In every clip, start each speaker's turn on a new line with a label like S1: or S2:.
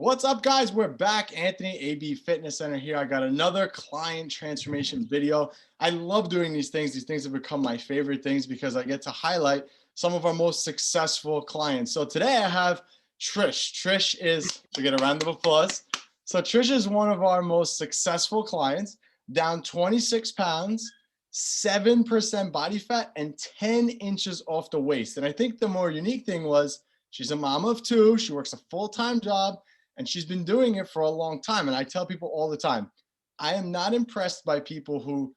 S1: What's up, guys? We're back. Anthony, AB Fitness Center here. I got another client transformation video. I love doing these things. These things have become my favorite things because I get to highlight some of our most successful clients. So today I have Trish. Trish is, to get a round of applause. So Trish is one of our most successful clients, down 26 pounds, 7% body fat, and 10 inches off the waist. And I think the more unique thing was she's a mom of two. She works a full-time job. And she's been doing it for a long time. And I tell people all the time, I am not impressed by people who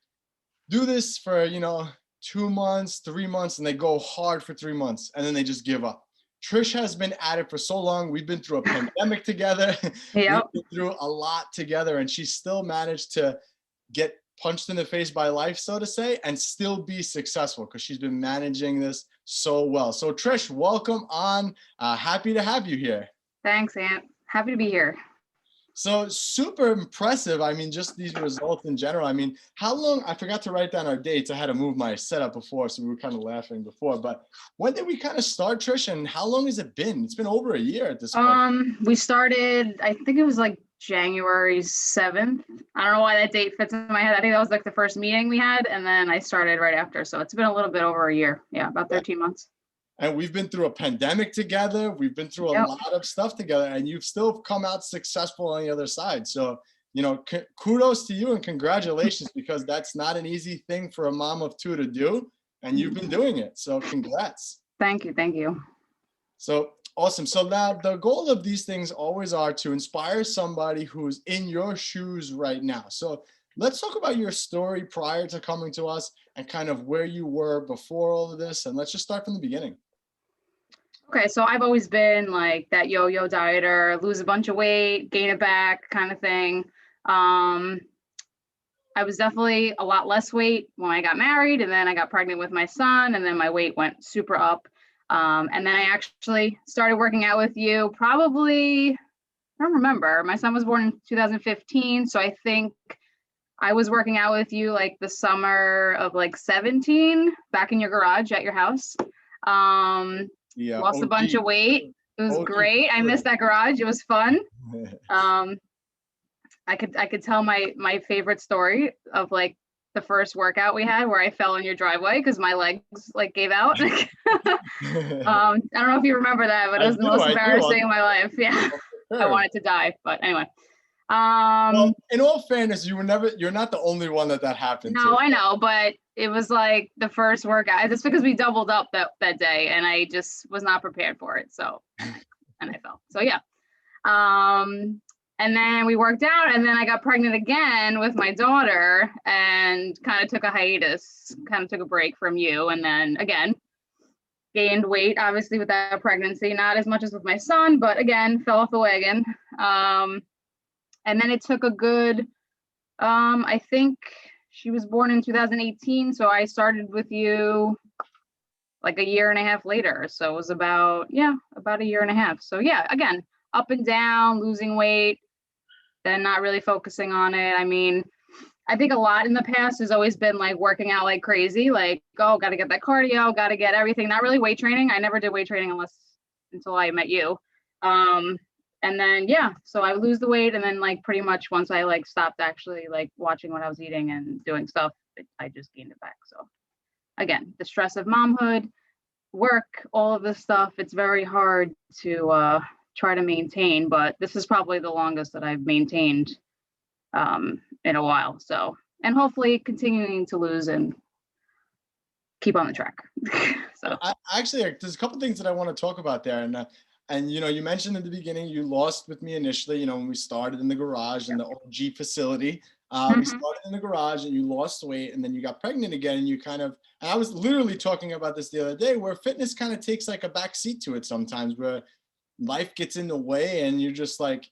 S1: do this for, 2 months, 3 months, and they go hard for 3 months and then they just give up. Trish has been at it for so long. We've been through a pandemic together.
S2: Yep.
S1: We've been through a lot together, and she's still managed to get punched in the face by life, so to say, and still be successful because she's been managing this so well. So Trish, welcome on. Happy to have you here.
S2: Thanks, Ant. Happy to be here.
S1: So super impressive. I mean, just these results in general. I mean, how long, I forgot to write down our dates. I had to move my setup before, so we were kind of laughing before, but when did we kind of start, Trish, and how long has it been? It's been over a year at this point.
S2: We started, I think it was like January 7th. I don't know why that date fits in my head. I think that was like the first meeting we had, and then I started right after. So it's been a little bit over a year. Yeah, about 13 months.
S1: And we've been through a pandemic together. We've been through a lot of stuff together, and you've still come out successful on the other side. So, kudos to you and congratulations, because that's not an easy thing for a mom of two to do. And you've been doing it. So congrats.
S2: Thank you. Thank you.
S1: So awesome. So now the goal of these things always are to inspire somebody who's in your shoes right now. So let's talk about your story prior to coming to us and kind of where you were before all of this. And let's just start from the beginning.
S2: Okay, so I've always been like that yo-yo dieter, lose a bunch of weight, gain it back kind of thing. I was definitely a lot less weight when I got married, and then I got pregnant with my son, and then my weight went super up. And then I actually started working out with you probably, I don't remember, my son was born in 2015, so I think I was working out with you like the summer of like 17, back in your garage at your house.
S1: Yeah,
S2: lost a bunch of weight. It was great. I missed that garage. It was fun. I could tell my favorite story of like the first workout we had where I fell in your driveway because my legs like gave out. I don't know if you remember that, but it was the most embarrassing in my life. Yeah. I wanted to die, but anyway.
S1: Well, in all fairness, you're not the only one that happened to.
S2: No, I know, but it was like the first workout. It's because we doubled up that day, and I just was not prepared for it. So, and I fell. So yeah. And then we worked out, and then I got pregnant again with my daughter, and kind of took a hiatus, kind of took a break from you, and then again gained weight, obviously with that pregnancy, not as much as with my son, but again fell off the wagon. And then it took a good, I think she was born in 2018. So I started with you like a year and a half later. So it was about a year and a half. So yeah, again, up and down, losing weight, then not really focusing on it. I mean, I think a lot in the past has always been like working out like crazy, like, oh, got to get that cardio, got to get everything, not really weight training. I never did weight training until I met you. And then, so I would lose the weight. And then like pretty much once I like stopped actually like watching what I was eating and doing stuff, I just gained it back. So again, the stress of momhood, work, all of this stuff, it's very hard to try to maintain, but this is probably the longest that I've maintained in a while. So, and hopefully continuing to lose and keep on the track. So
S1: actually, there's a couple things that I want to talk about there. And you mentioned in the beginning, you lost with me initially, when we started in the garage in the OG facility. We started in the garage and you lost weight, and then you got pregnant again, and and I was literally talking about this the other day, where fitness kind of takes like a back seat to it sometimes, where life gets in the way and you're just like,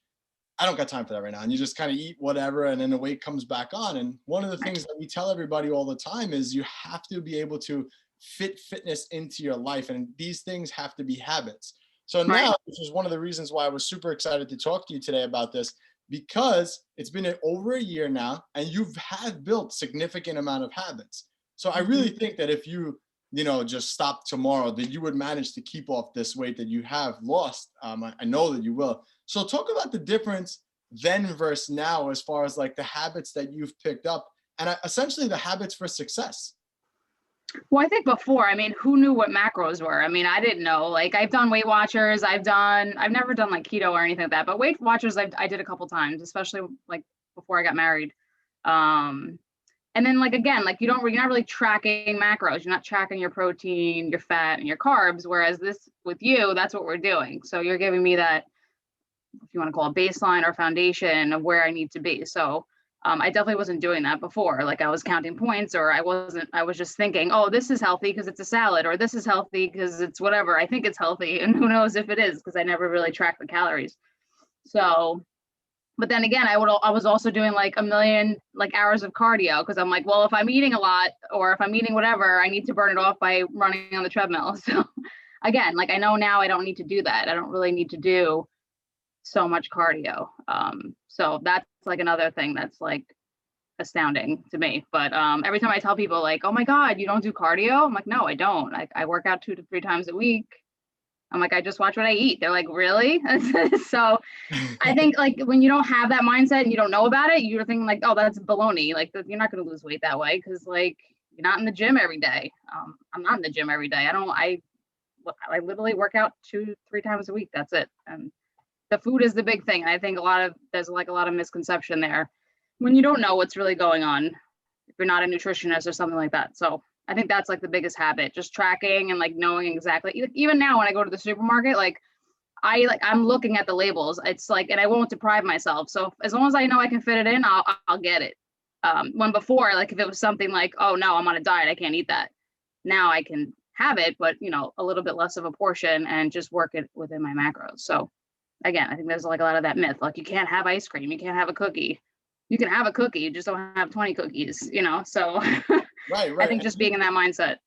S1: I don't got time for that right now. And you just kind of eat whatever, and then the weight comes back on. And one of the things that we tell everybody all the time is you have to be able to fit fitness into your life, and these things have to be habits. So now, which is one of the reasons why I was super excited to talk to you today about this, because it's been over a year now and you have built significant amount of habits. So I really think that if you just stop tomorrow, that you would manage to keep off this weight that you have lost. I know that you will. So talk about the difference then versus now, as far as like the habits that you've picked up and essentially the habits for success.
S2: Well, I think before, I mean, who knew what macros were? I mean, I didn't know. Like, I've done Weight Watchers. I've never done like keto or anything like that. But Weight Watchers, I did a couple times, especially like before I got married. And then like again, like you're not really tracking macros. You're not tracking your protein, your fat, and your carbs. Whereas this with you, that's what we're doing. So you're giving me that, if you want to call it baseline or foundation of where I need to be. So I definitely wasn't doing that before. Like I was counting points, or I was just thinking, oh, this is healthy because it's a salad, or this is healthy because it's whatever. I think it's healthy. And who knows if it is, because I never really tracked the calories. So, but then again, I was also doing like a million like hours of cardio, because I'm like, well, if I'm eating a lot or if I'm eating whatever, I need to burn it off by running on the treadmill. So again, like I know now I don't need to do that. I don't really need to do so much cardio. So that's like another thing that's like astounding to me. But every time I tell people like, oh my God, you don't do cardio? I'm like, no, I don't. I work out 2 to 3 times a week. I'm like, I just watch what I eat. They're like, really? So I think like when you don't have that mindset and you don't know about it, you're thinking like, oh, that's baloney. Like you're not going to lose weight that way, because like you're not in the gym every day. I'm not in the gym every day. I literally work out 2, 3 times a week. That's it. And the food is the big thing. And I think there's like a lot of misconception there when you don't know what's really going on, if you're not a nutritionist or something like that. So I think that's like the biggest habit, just tracking and like knowing exactly. Even now when I go to the supermarket, like I'm looking at the labels. It's like, and I won't deprive myself. So as long as I know I can fit it in, I'll get it. When before, like if it was something like, oh no, I'm on a diet, I can't eat that. Now I can have it, but a little bit less of a portion and just work it within my macros. So again, I think there's like a lot of that myth, like you can't have ice cream, you can't have a cookie. You can have a cookie, you just don't have 20 cookies, so
S1: Right.
S2: I think just being in that mindset.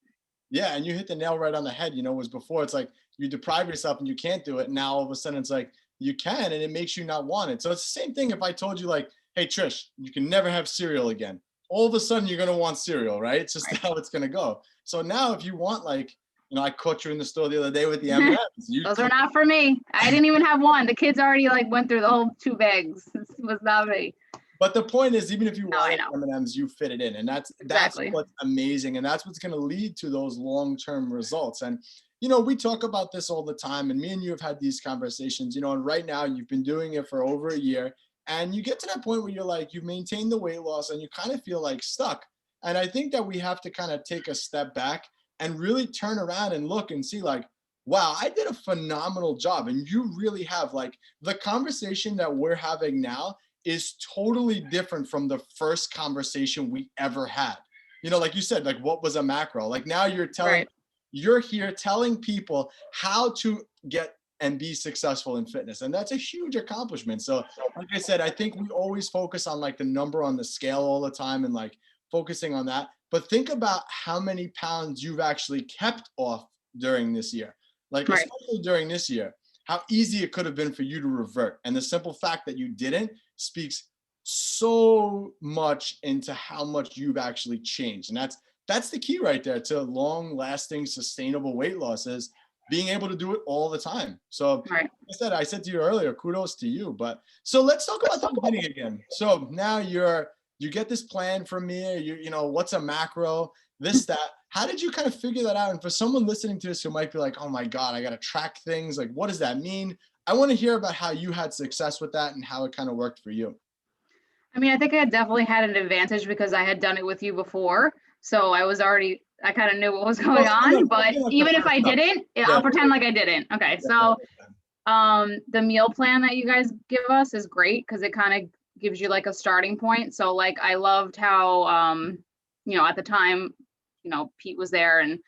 S1: Yeah, and you hit the nail right on the head. Was before it's like you deprive yourself and you can't do it. Now all of a sudden it's like you can, and it makes you not want it. So it's the same thing if I told you like, hey Trish, you can never have cereal again. All of a sudden you're gonna want cereal, right? It's just how it's gonna go. So now if you want like, I caught you in the store the other day with the M&Ms.
S2: Those are not for me. I didn't even have one. The kids already like went through the whole 2 bags. This was not me.
S1: But the point is, even if you want
S2: M&Ms,
S1: you fit it in, and that's
S2: exactly
S1: what's amazing, and that's what's going to lead to those long-term results. And we talk about this all the time, and me and you have had these conversations. And right now you've been doing it for over a year, and you get to that point where you're like, you've maintained the weight loss, and you kind of feel like stuck. And I think that we have to kind of take a step back and really turn around and look and see like, wow, I did a phenomenal job, and you really have. Like the conversation that we're having now is totally different from the first conversation we ever had. Like you said, like what was a macro? Like now you're here telling people how to get and be successful in fitness. And that's a huge accomplishment. So like I said, I think we always focus on like the number on the scale all the time and like focusing on that. But think about how many pounds you've actually kept off during this year. Like especially during this year, how easy it could have been for you to revert. And the simple fact that you didn't speaks so much into how much you've actually changed. And that's the key right there to long lasting sustainable weight loss, is being able to do it all the time. So like I said to you earlier, kudos to you. But so let's talk about the beginning again. So now you get this plan from me, what's a macro, this, that. How did you kind of figure that out? And for someone listening to this who might be like, oh my God, I got to track things. Like, what does that mean? I want to hear about how you had success with that and how it kind of worked for you.
S2: I mean, I think I definitely had an advantage because I had done it with you before. So I kind of knew what was going on, but even if I didn't, I'll pretend like I didn't. Okay. So the meal plan that you guys give us is great because it kind of gives you like a starting point. So like, I loved how, at the time, Pete was there and,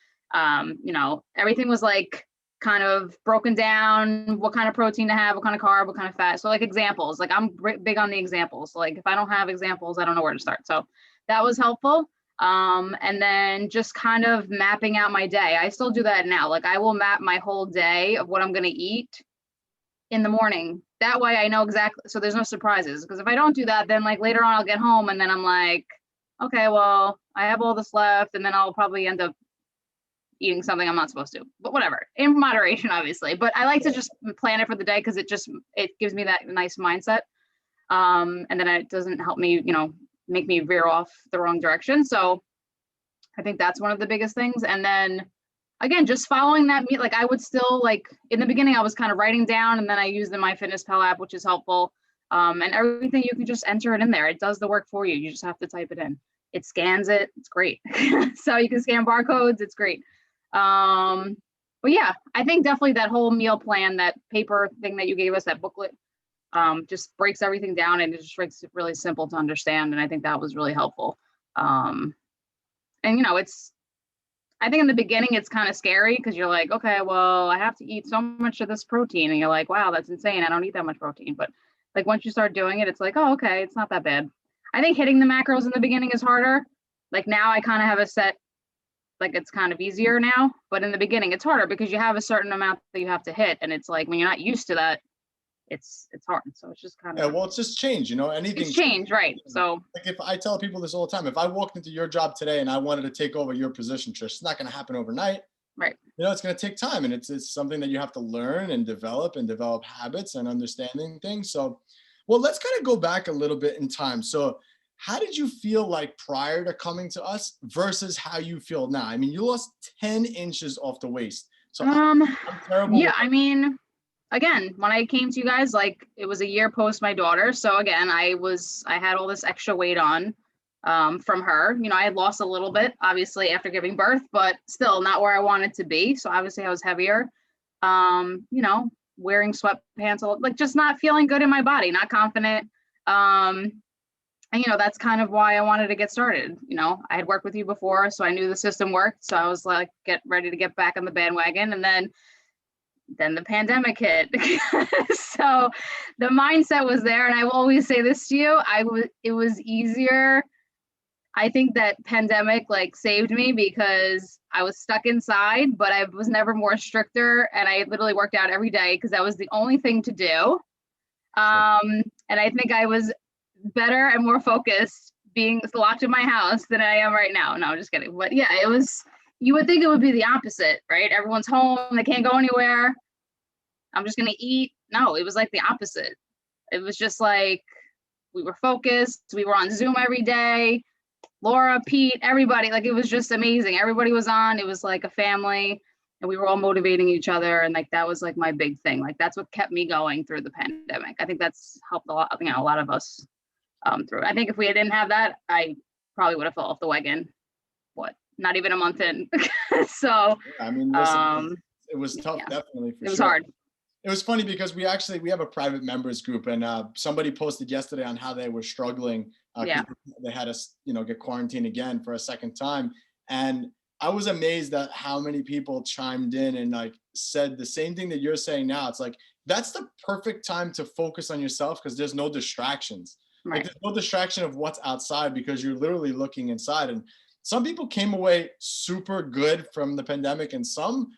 S2: everything was like kind of broken down, what kind of protein to have, what kind of carb, what kind of fat. So like examples, like I'm big on the examples. Like if I don't have examples, I don't know where to start. So that was helpful. And then just kind of mapping out my day. I still do that now. Like I will map my whole day of what I'm going to eat in the morning. That way I know exactly. So there's no surprises, because if I don't do that, then like later on I'll get home and then I'm like, okay, well, I have all this left, and then I'll probably end up eating something I'm not supposed to, but whatever, in moderation, obviously. But I like to just plan it for the day because it gives me that nice mindset. And then it doesn't help me, make me veer off the wrong direction. So I think that's one of the biggest things. And then again, just following that, like I would still like in the beginning, I was kind of writing down, and then I used the MyFitnessPal app, which is helpful. And everything, you can just enter it in there. It does the work for you. You just have to type it in. It scans it. It's great. So you can scan barcodes. It's great. But yeah, I think definitely that whole meal plan, that paper thing that you gave us, that booklet, just breaks everything down, and it just makes it really simple to understand. And I think that was really helpful. And I think in the beginning it's kind of scary because you're like, okay, well, I have to eat so much of this protein, and you're like, wow, that's insane. I don't eat that much protein. But like once you start doing it, it's like, oh, okay, it's not that bad. I think hitting the macros in the beginning is harder. Like now I kind of have a set, like it's kind of easier now, but in the beginning it's harder because you have a certain amount that you have to hit, and it's like when you're not used to that, it's hard. So it's just kind of,
S1: well, it's just change, anything.
S2: It's change, right? So
S1: like if I tell people this all the time, if I walked into your job today and I wanted to take over your position, Trish, it's not going to happen overnight.
S2: right.
S1: It's going to take time, and it's something that you have to learn and develop habits and understanding things. So, well, let's kind of go back a little bit in time. So how did you feel like prior to coming to us versus how you feel now? I mean, you lost 10 inches off the waist. So I'm terrible.
S2: Yeah, I mean, again, when I came to you guys, like it was a year post my daughter. So again, I had all this extra weight on from her. I had lost a little bit, obviously, after giving birth, but still not where I wanted to be. So obviously I was heavier, wearing sweatpants, like just not feeling good in my body, not confident. And, that's kind of why I wanted to get started. I had worked with you before, so I knew the system worked. So I was like, get ready to get back on the bandwagon. And then the pandemic hit. So the mindset was there. And I will always say this to you, it was easier. I think that pandemic like saved me because I was stuck inside, but I was never more stricter. And I literally worked out every day because that was the only thing to do. And I think I was better and more focused being locked in my house than I am right now. No, I'm just kidding. But yeah, you would think it would be the opposite, right? Everyone's home, they can't go anywhere. I'm just going to eat. No, it was like the opposite. It was just like, we were focused. We were on Zoom every day. Laura, Pete, everybody, like it was just amazing. Everybody was on. It was like a family, and we were all motivating each other. And like, that was like my big thing. Like, that's what kept me going through the pandemic. I think that's helped a lot, a lot of us through. I think if we didn't have that, I probably would have fell off the wagon. Not even a month in. So
S1: I mean, listen, it was tough,
S2: yeah.
S1: definitely.
S2: It was hard.
S1: It was funny because we have a private members group, and somebody posted yesterday on how they were struggling. They had to, get quarantined again for a second time. And I was amazed at how many people chimed in and like said the same thing that you're saying now. It's like, that's the perfect time to focus on yourself because there's no distractions.
S2: Right.
S1: Like there's no distraction of what's outside because you're literally looking inside. And some people came away super good from the pandemic and some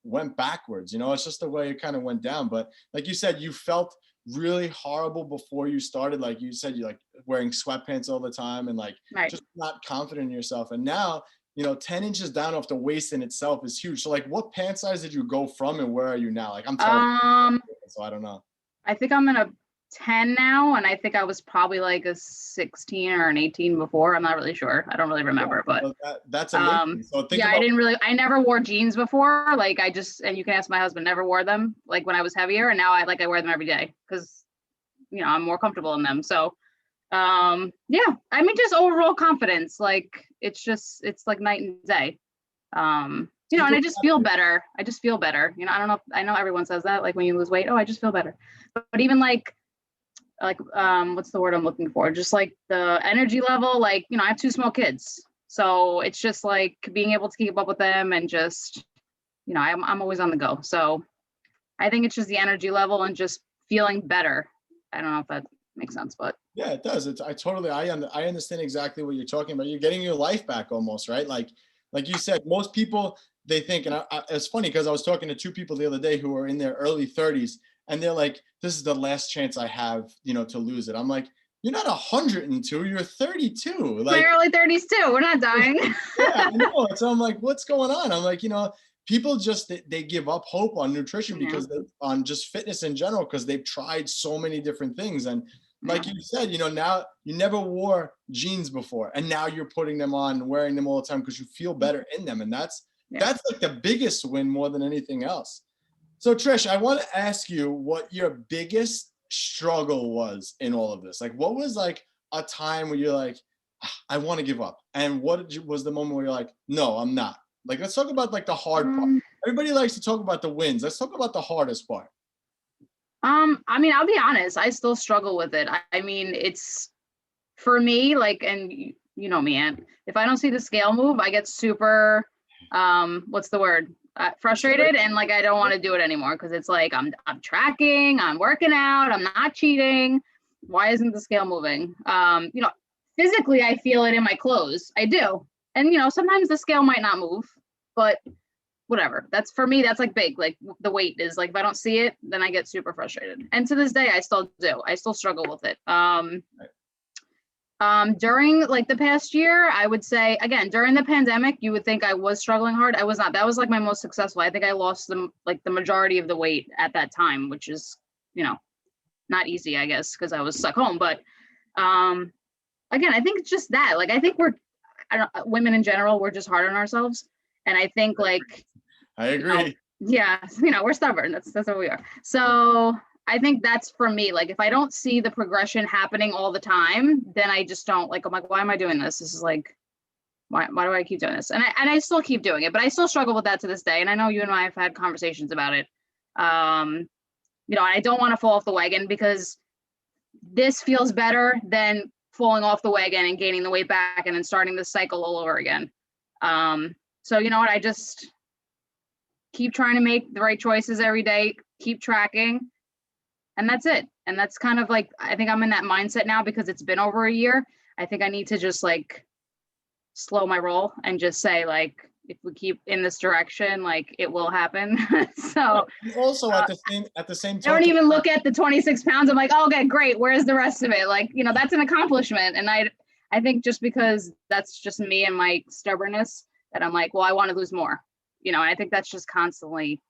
S1: went backwards. It's just the way it kind of went down. But like you said, you felt really horrible before you started. Like you said, you like wearing sweatpants all the time and like just not confident in yourself. And now, 10 inches down off the waist in itself is huge. So like what pant size did you go from and where are you now? Like I'm terrible, so I don't know.
S2: I think I'm in a 10 now, and I think I was probably like a 16 or an 18 before. I'm not really sure. I don't really remember, but
S1: that's amazing. So
S2: I never wore jeans before. Like and you can ask my husband, never wore them like when I was heavier, and now I wear them every day because I'm more comfortable in them. So I mean, just overall confidence. Like it's like night and day. And I just feel better. I don't know. I know everyone says that, like when you lose weight, oh, I just feel better. But even like what's the word I'm looking for? Just like the energy level, like, I have 2 small kids. So it's just like being able to keep up with them and just, I'm always on the go. So I think it's just the energy level and just feeling better. I don't know if that makes sense, but
S1: yeah, it does. I understand exactly what you're talking about. You're getting your life back almost, right? Like you said, most people, they think, and it's funny because I was talking to 2 people the other day who are in their early 30s, and they're like, this is the last chance I have, to lose it. I'm like, you're not 102, you're 32.
S2: My
S1: Like,
S2: early 30s too. We're not dying.
S1: yeah, I know. So I'm like, what's going on? I'm like, people just they give up hope on nutrition
S2: Yeah.
S1: because on just fitness in general because they've tried so many different things. And
S2: Yeah.
S1: like you said, now you never wore jeans before, and now you're putting them on and wearing them all the time because you feel better in them, and
S2: Yeah.
S1: that's like the biggest win more than anything else. So Trish, I want to ask you what your biggest struggle was in all of this. Like, what was like a time where you're like, I want to give up, and was the moment where you're like, no, I'm not. Like, let's talk about like the hard part. Everybody likes to talk about the wins. Let's talk about the hardest part.
S2: I mean, I'll be honest, I still struggle with it. I mean, it's for me, like, and you know me, and if I don't see the scale move, I get super, what's the word? Frustrated, and like I don't want to do it anymore because it's like I'm tracking, I'm working out, I'm not cheating. Why isn't the scale moving? Physically I feel it in my clothes. I do. And sometimes the scale might not move, but whatever. That's for me, that's like big. Like the weight is like if I don't see it, then I get super frustrated. And to this day I still do. I still struggle with it. During like the past year, I would say again, during the pandemic, you would think I was struggling hard. I was not. That was like my most successful. I think I lost the majority of the weight at that time, which is, not easy, I guess, because I was stuck home. But again, I think it's just that. Like I think women in general, we're just hard on ourselves. And I think like
S1: I agree.
S2: We're stubborn. That's what we are. So I think that's for me. Like if I don't see the progression happening all the time, then I just don't like, I'm like, why am I doing this? This is like, why do I keep doing this? And I still keep doing it, but I still struggle with that to this day. And I know you and I have had conversations about it. I don't want to fall off the wagon because this feels better than falling off the wagon and gaining the weight back and then starting the cycle all over again. So you know what? I just keep trying to make the right choices every day, keep tracking, and that's it. And that's kind of like, I think I'm in that mindset now because it's been over a year. I think I need to just like slow my roll and just say like, if we keep in this direction, like it will happen. So
S1: also at the same time,
S2: I don't even look at the 26 pounds. I'm like, oh, okay, great. Where's the rest of it? Like, that's an accomplishment. And I think just because that's just me and my stubbornness that I'm like, well, I want to lose more, and I think that's just constantly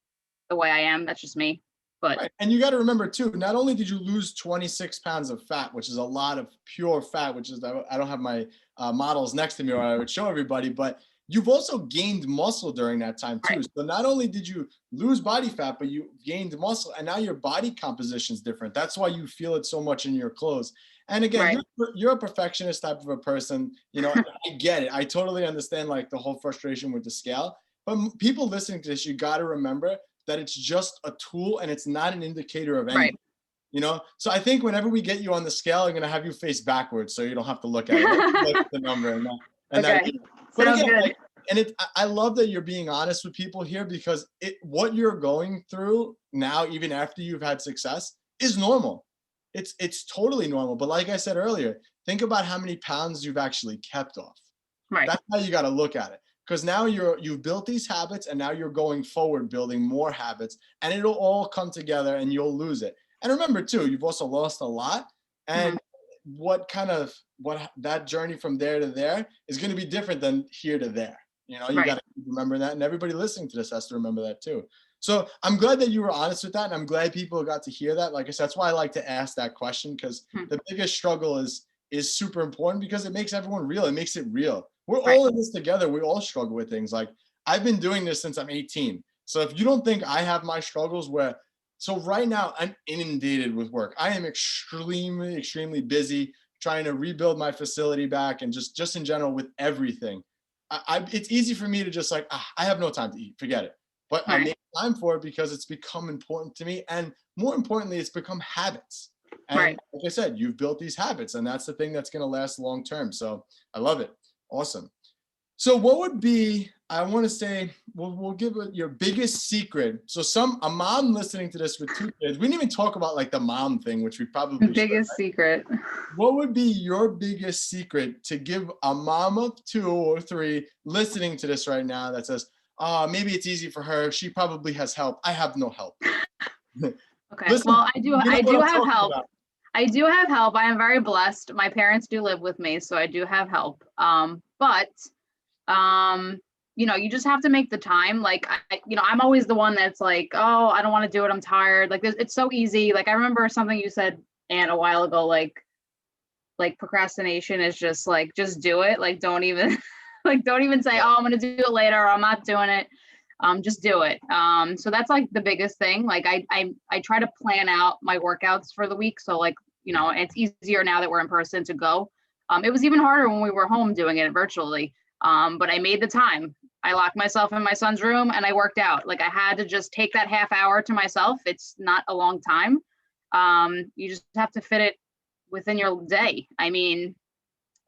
S2: the way I am. That's just me. But
S1: right. And you got to remember too, not only did you lose 26 pounds of fat, which is a lot of pure fat, which is, I don't have my models next to me or I would show everybody, but you've also gained muscle during that time too. Right. So not only did you lose body fat, but you gained muscle, and now your body composition is different. That's why you feel it so much in your clothes. And again, right. you're a perfectionist type of a person. I get it. I totally understand like the whole frustration with the scale. But people listening to this, you got to remember that it's just a tool and it's not an indicator of anything. Right. So I think whenever we get you on the scale, I'm going to have you face backwards so you don't have to look at it. Look at the number and
S2: okay.
S1: But again, I love that you're being honest with people here because what you're going through now, even after you've had success, is normal. It's totally normal. But like I said earlier, think about how many pounds you've actually kept off.
S2: Right.
S1: That's how you got to look at it. Because now you've built these habits and now you're going forward building more habits, and it'll all come together and you'll lose it. And remember too, you've also lost a lot, and what that journey from there to there is going to be different than here to there. You got to remember that, and everybody listening to this has to remember that too. So I'm glad that you were honest with that, and I'm glad people got to hear that. Like I said, that's why I like to ask that question, because the biggest struggle is super important because it makes everyone real. It makes it real. We're all in this together. We all struggle with things. Like I've been doing this since I'm 18. So if you don't think I have my struggles so right now I'm inundated with work. I am extremely, extremely busy trying to rebuild my facility back and just in general with everything. It's easy for me to just like, I have no time to eat, forget it. But I make time for it because it's become important to me. And more importantly, it's become habits. And like I said, you've built these habits, and that's the thing that's going to last long term. So I love it. Awesome. So what would be, I want to say, we'll give your biggest secret. So a mom listening to this with 2 kids, we didn't even talk about like the mom thing, which we probably
S2: biggest secret.
S1: What would be your biggest secret to give a mom of 2 or 3 listening to this right now that says, maybe it's easy for her. She probably has help. I have no help.
S2: Okay. Listen, well, I do have help. I do have help. I am very blessed. My parents do live with me, so I do have help. But you know, you just have to make the time. Like, you know, I'm always the one that's like, oh, I don't want to do it. I'm tired. Like, it's so easy. Like, I remember something you said, Anne, a while ago, like procrastination is just like, just do it. Like, don't even, like, don't even say, oh, I'm going to do it later, or I'm not doing it. Just do it. So that's like the biggest thing. Like, I try to plan out my workouts for the week. So like, you know, it's easier now that we're in person to go. It was even harder when we were home doing it virtually. But I made the time. I locked myself in my son's room and I worked out. Like, I had to just take that half hour to myself. It's not a long time. You just have to fit it within your day. I mean,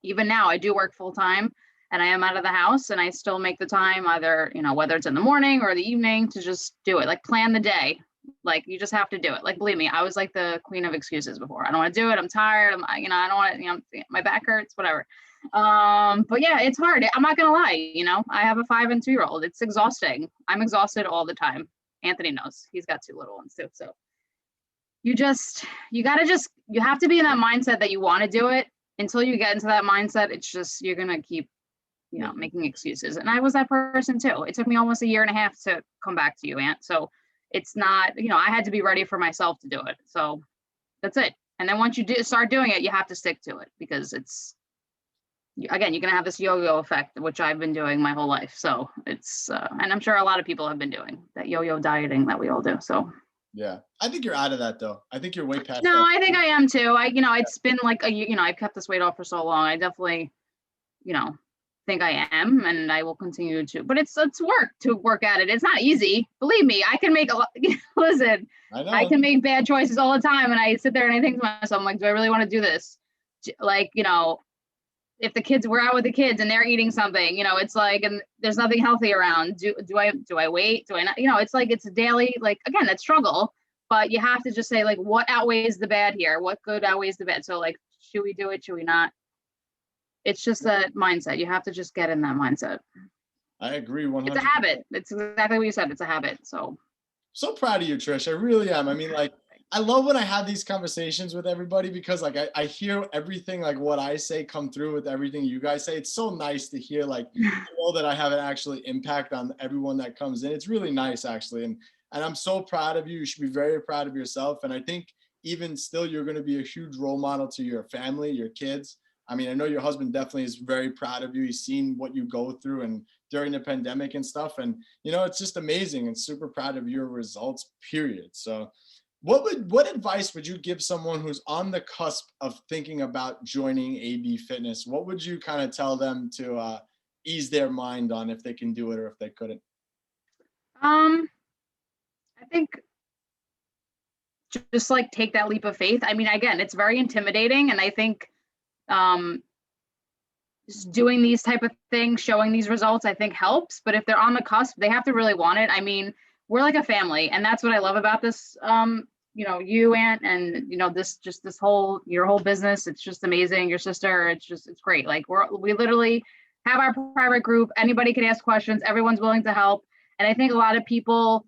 S2: even now I do work full time and I am out of the house and I still make the time, either, you know, whether it's in the morning or the evening, to just do it. Like, plan the day. Like, you just have to do it. Like, believe me, I was like the queen of excuses before. I don't want to do it. I'm tired. You know, I don't want to, you know, my back hurts, whatever. But yeah, it's hard. I'm not gonna lie. You know, I have a 5 and 2-year-old. It's exhausting. I'm exhausted all the time. Anthony knows. He's got 2 little ones too. So you have to be in that mindset that you want to do it. Until you get into that mindset, it's just, you're gonna keep, you know, making excuses. And I was that person too. It took me almost a year and a half to come back to you, Aunt. So it's not, you know, I had to be ready for myself to do it. So that's it. And then once you start doing it, you have to stick to it, because it's, again, you're going to have this yo-yo effect, which I've been doing my whole life. So it's, and I'm sure a lot of people have been doing that yo-yo dieting that we all do. So
S1: Yeah. I think you're out of that though. I think you're way past
S2: no,
S1: that.
S2: I think I am too. You know, it's been like you know, I've kept this weight off for so long. I definitely, you know, think I am, and I will continue to, but it's work to work at it. It's not easy. Believe me, I can make a lot, listen, I can make bad choices all the time. And I sit there and I think to myself, I'm like, do I really want to do this? Like, you know, if the kids were out with the kids and they're eating something, you know, it's like, and there's nothing healthy around. Do I wait? Do I not? You know, it's like, it's a daily, like, again, that struggle, but you have to just say, like, what outweighs the bad here? What good outweighs the bad? So like, should we do it? Should we not? It's just that mindset. You have to just get in that mindset.
S1: I agree 100%.
S2: It's a habit. It's exactly what you said. It's a habit.
S1: So proud of you, Trish. I really am. I mean, like, I love when I have these conversations with everybody, because like I hear everything, like what I say come through with everything you guys say. It's so nice to hear, like, you know, that I have an actually impact on everyone that comes in. It's really nice, actually. And I'm so proud of you. You should be very proud of yourself. And I think even still, you're going to be a huge role model to your family, your kids. I mean, I know your husband definitely is very proud of you. He's seen what you go through and during the pandemic and stuff. And, you know, it's just amazing, and super proud of your results, period. So what advice would you give someone who's on the cusp of thinking about joining AB Fitness? What would you kind of tell them to ease their mind on if they can do it or if they couldn't?
S2: I think just like take that leap of faith. I mean, again, it's very intimidating, and I think just doing these type of things, showing these results, I think helps. But if they're on the cusp, they have to really want it. I mean, we're like a family, and that's what I love about this. You know, you, Aunt, and you know, your whole business. It's just amazing. Your sister, it's great. Like, we literally have our private group. Anybody can ask questions. Everyone's willing to help. And I think a lot of people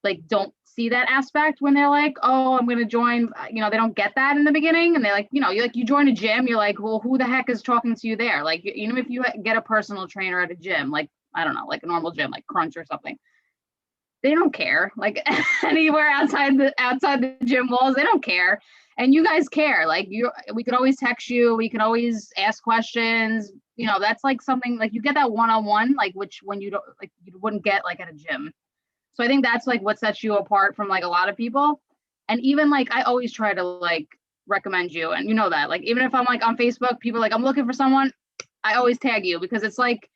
S2: like don't see that aspect when they're like, oh, I'm going to join, you know, they don't get that in the beginning. And they're like, you know, you join a gym, you're like, well, who the heck is talking to you there? Like, you know, if you get a personal trainer at a gym, like, I don't know, like a normal gym, like Crunch or something, they don't care. Like, anywhere outside the gym walls, they don't care. And you guys care. Like, we could always text you. We can always ask questions. You know, that's like something like you get that one-on-one, like, which when you don't, like, you wouldn't get like at a gym. So I think that's like what sets you apart from like a lot of people. And even like, I always try to like recommend you. And you know that, like, even if I'm like on Facebook, people are like, I'm looking for someone, I always tag you, because it's like,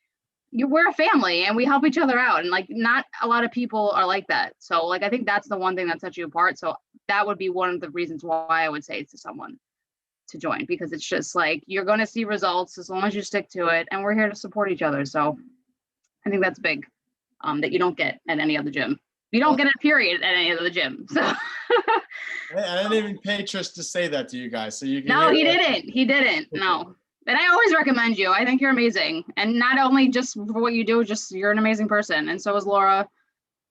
S2: we're a family and we help each other out. And like, not a lot of people are like that. So like, I think that's the one thing that sets you apart. So that would be one of the reasons why I would say to someone to join, because it's just like, you're going to see results as long as you stick to it. And we're here to support each other. So I think that's big, that you don't get at any other gym. You don't get a period at any other gym. So
S1: I didn't even pay Trish to say that to you guys. So you can
S2: no, he didn't. No. And I always recommend you. I think you're amazing. And not only just for what you do, just you're an amazing person. And so is Laura.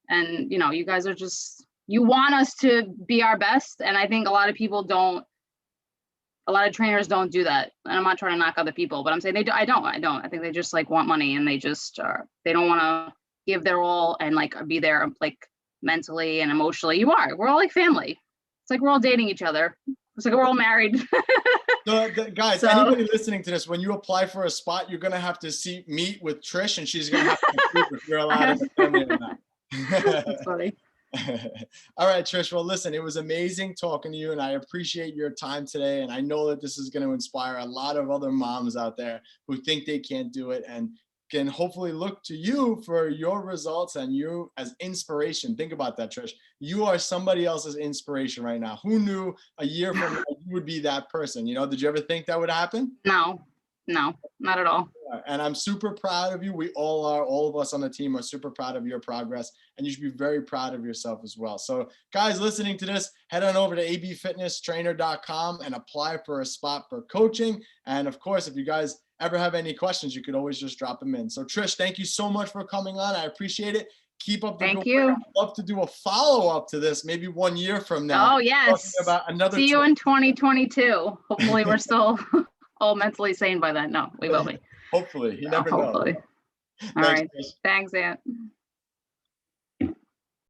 S2: And, you know, you guys are just, you want us to be our best. And I think a lot of people don't a lot of trainers don't do that. And I'm not trying to knock other people, but I'm saying they do. I don't. I think they just like want money, and they just they don't want to give their all and like be there like mentally and emotionally. We're all like family. It's like we're all dating each other. It's like we're all married.
S1: So guys,
S2: So-
S1: anybody listening to this, when you apply for a spot, you're gonna have to meet with Trish, and she's gonna have to prove if you're allowed in the family or not.
S2: That's funny.
S1: All right, Trish. Well, listen, it was amazing talking to you, and I appreciate your time today. And I know that this is going to inspire a lot of other moms out there who think they can't do it and can hopefully look to you for your results and you as inspiration. Think about that, Trish. You are somebody else's inspiration right now. Who knew a year from now you would be that person? You know, did you ever think that would happen?
S2: No, not at all.
S1: And I'm super proud of you. We all are. All of us on the team are super proud of your progress, and you should be very proud of yourself as well. So guys listening to this, head on over to abfitnesstrainer.com and apply for a spot for coaching. And of course, if you guys ever have any questions, you could always just drop them in. So Trish, thank you so much for coming on. I appreciate it. Keep up the
S2: Thank
S1: good
S2: you.
S1: work. I'd love to do a follow-up to this, maybe 1 year from now.
S2: Oh, yes.
S1: About another
S2: See you in 2022. Hopefully we're still all mentally sane by then. No, we will be.
S1: Hopefully. You never know.
S2: Hopefully. All right. Thanks, Aunt.